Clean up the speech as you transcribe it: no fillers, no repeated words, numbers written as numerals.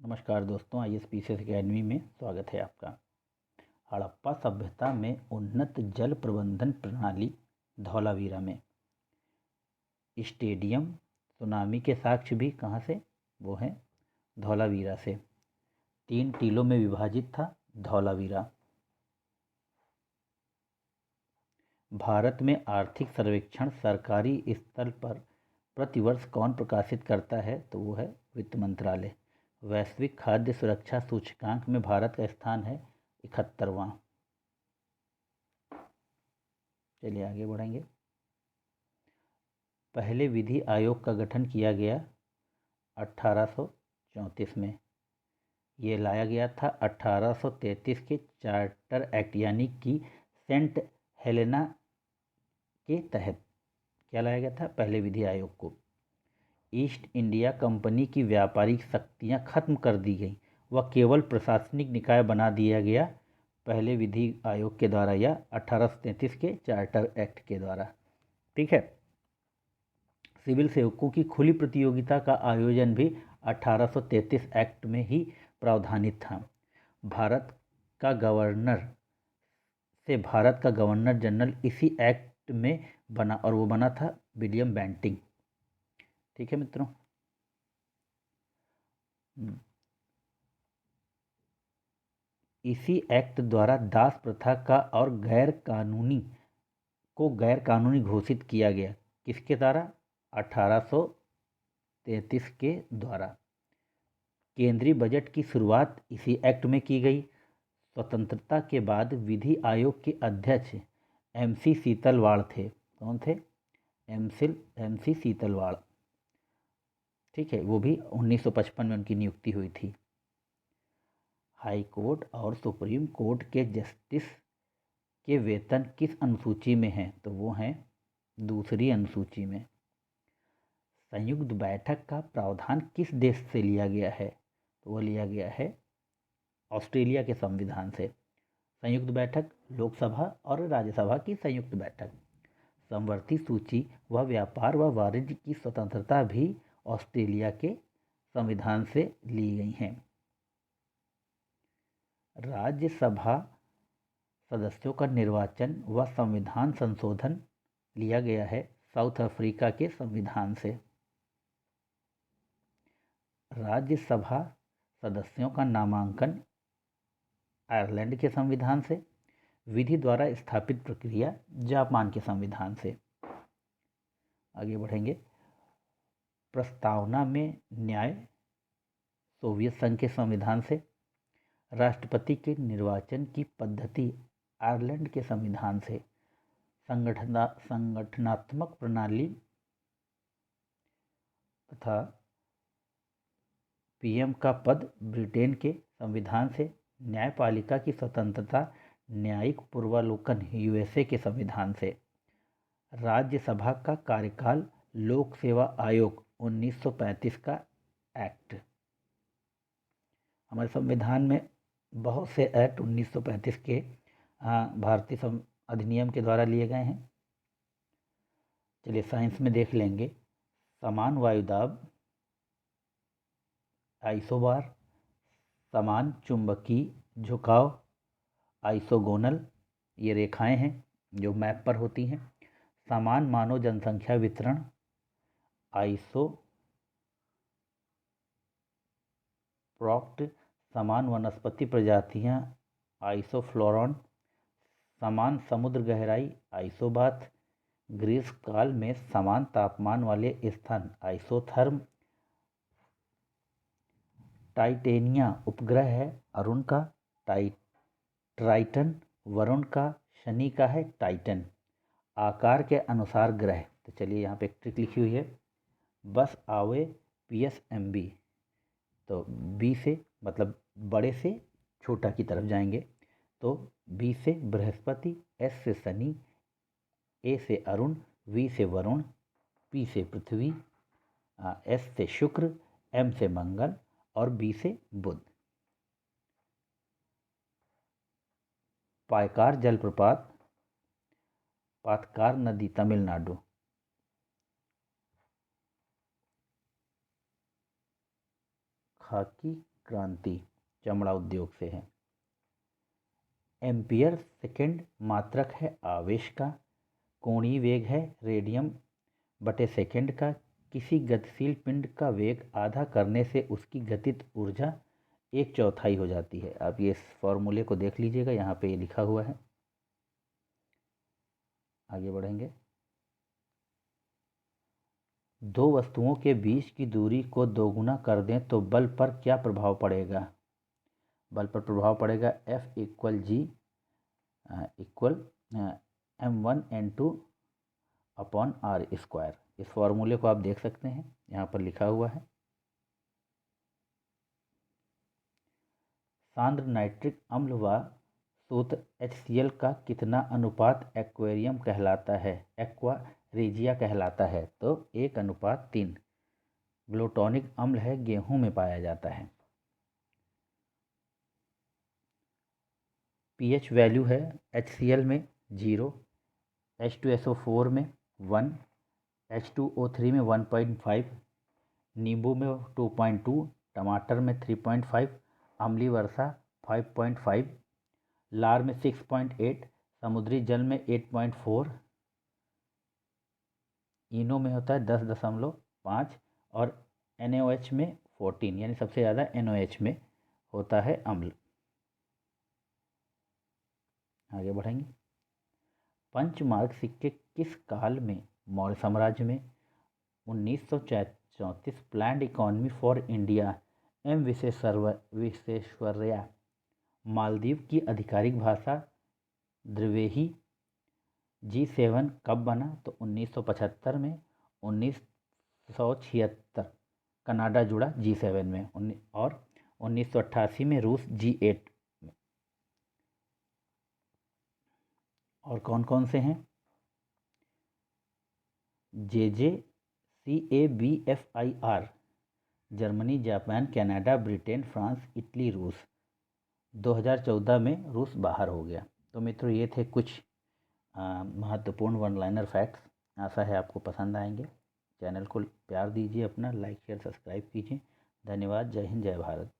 नमस्कार दोस्तों, ISPCS academy में स्वागत है आपका। हड़प्पा सभ्यता में उन्नत जल प्रबंधन प्रणाली। धौलावीरा में स्टेडियम सुनामी के साक्ष्य भी कहाँ से? वो है धौलावीरा से। 3 टीलों में विभाजित था धौलावीरा। भारत में आर्थिक सर्वेक्षण सरकारी स्तर पर प्रतिवर्ष कौन प्रकाशित करता है? तो वो है वित्त मंत्रालय। वैश्विक खाद्य सुरक्षा सूचकांक में भारत का स्थान है 71वां। चलिए आगे बढ़ेंगे। पहले विधि आयोग का गठन किया गया 1834 में। ये लाया गया था 1833 के चार्टर एक्ट यानी कि सेंट हेलेना के तहत। क्या लाया गया था? पहले विधि आयोग को। ईस्ट इंडिया कंपनी की व्यापारिक शक्तियां खत्म कर दी गई, वह केवल प्रशासनिक निकाय बना दिया गया पहले विधि आयोग के द्वारा या 1833 के चार्टर एक्ट के द्वारा। ठीक है। सिविल सेवकों की खुली प्रतियोगिता का आयोजन भी 1833 एक्ट में ही प्रावधानित था। भारत का गवर्नर जनरल इसी एक्ट में बना और वो बना था विलियम बेंटिंग। ठीक है मित्रों। इसी एक्ट द्वारा दास प्रथा का और गैर कानूनी घोषित किया गया। किसके द्वारा? 1833 के द्वारा। केंद्रीय बजट की शुरुआत इसी एक्ट में की गई। स्वतंत्रता के बाद विधि आयोग के अध्यक्ष MC सीतलवाड़ थे। कौन थे? MC सीतलवाड़। ठीक है। वो भी 1955 में उनकी नियुक्ति हुई थी। हाई कोर्ट और सुप्रीम कोर्ट के जस्टिस के वेतन किस अनुसूची में हैं? तो वो हैं दूसरी अनुसूची में। संयुक्त बैठक का प्रावधान किस देश से लिया गया है? तो वो लिया गया है ऑस्ट्रेलिया के संविधान से। संयुक्त बैठक लोकसभा और राज्यसभा की संयुक्त बैठक। समवर्ती सूची व व्यापार व वाणिज्य की स्वतंत्रता भी ऑस्ट्रेलिया के संविधान से ली गई हैं। राज्यसभा सदस्यों का निर्वाचन व संविधान संशोधन लिया गया है साउथ अफ्रीका के संविधान से। राज्यसभा सदस्यों का नामांकन आयरलैंड के संविधान से। विधि द्वारा स्थापित प्रक्रिया जापान के संविधान से। आगे बढ़ेंगे। प्रस्तावना में न्याय सोवियत संघ के संविधान से। राष्ट्रपति के निर्वाचन की पद्धति आयरलैंड के संविधान से। संगठनात्मक प्रणाली तथा PM का पद ब्रिटेन के संविधान से। न्यायपालिका की स्वतंत्रता न्यायिक पूर्वावलोकन USA के संविधान से। राज्यसभा का कार्यकाल लोक सेवा आयोग 1935 का एक्ट। हमारे संविधान में बहुत से एक्ट 1935 के भारतीय अधिनियम के द्वारा लिए गए हैं। चलिए साइंस में देख लेंगे। समान वायुदाब आइसोबार, समान चुंबकीय झुकाव आइसोगोनल, ये रेखाएं हैं जो मैप पर होती हैं। समान मानव जनसंख्या वितरण आइसोप्रॉक्ट, समान वनस्पति प्रजातियां आइसोफ्लोरॉन, समान समुद्र गहराई आइसोबाथ, ग्रीष्म काल में समान तापमान वाले स्थान आइसोथर्म, टाइटेनिया उपग्रह है अरुण का ट्राइटन, वरुण का शनि का है टाइटन। आकार के अनुसार ग्रह। तो चलिए यहाँ पे एक ट्रिक लिखी हुई है। बस आवे PSMB। तो B से मतलब बड़े से छोटा की तरफ जाएंगे। तो B से बृहस्पति, S से शनि, A से अरुण, V से वरुण, P से पृथ्वी, S से शुक्र, M से मंगल और B से बुध। पायकार जलप्रपात पातकार नदी तमिलनाडु। खाकी क्रांति चमड़ा उद्योग से है। एम्पियर सेकेंड मात्रक है आवेश का। कोणीय वेग है रेडियन बटे सेकेंड का। किसी गतिशील पिंड का वेग आधा करने से उसकी गतिज ऊर्जा 1/4 हो जाती है। आप ये इस फॉर्मूले को देख लीजिएगा, यहाँ पे ये लिखा हुआ है। आगे बढ़ेंगे। दो वस्तुओं के बीच की दूरी को दोगुना कर दें तो बल पर क्या प्रभाव पड़ेगा? बल पर प्रभाव पड़ेगा F equal G equal M1N2 upon R square. इस फॉर्मूले को आप देख सकते हैं, यहाँ पर लिखा हुआ है। सांद्र नाइट्रिक अम्ल व सूत्र HCl का कितना अनुपात एक्वेरियम कहलाता है, एक्वा रेजिया कहलाता है? तो 1:3। ग्लूटानिक अम्ल है, गेहूं में पाया जाता है। pH वैल्यू है HCl में 0, H2SO4 में 1, H2O3 में 1.5, नींबू में 2.2, टमाटर में 3.5, अम्लीय वर्षा 5.5, लार में 6.8, समुद्री जल में 8.4, इनो में होता है 10.5 और NaOH में 14, यानी सबसे ज़्यादा NaOH में होता है अम्ल। आगे बढ़ेंगे। पंचमार्क सिक्के किस काल में मौर्य साम्राज्य में? 1934 planned economy for India M Visvesvaraya Maldives की आधिकारिक भाषा द्विवेदी। G7 कब बना? तो 1975 में। 1976 कनाडा जुड़ा G7 में और 1988 में रूस G8 में। और कौन कौन से हैं? JJCABFIR Germany, Japan, Canada, Britain, France, Italy, रूस। 2014 में रूस बाहर हो गया। तो मित्रों, ये थे कुछ महत्वपूर्ण वन लाइनर फैक्ट्स। आशा है आपको पसंद आएंगे। चैनल को प्यार दीजिए अपना, लाइक शेयर सब्सक्राइब कीजिए। धन्यवाद। जय हिंद, जय भारत।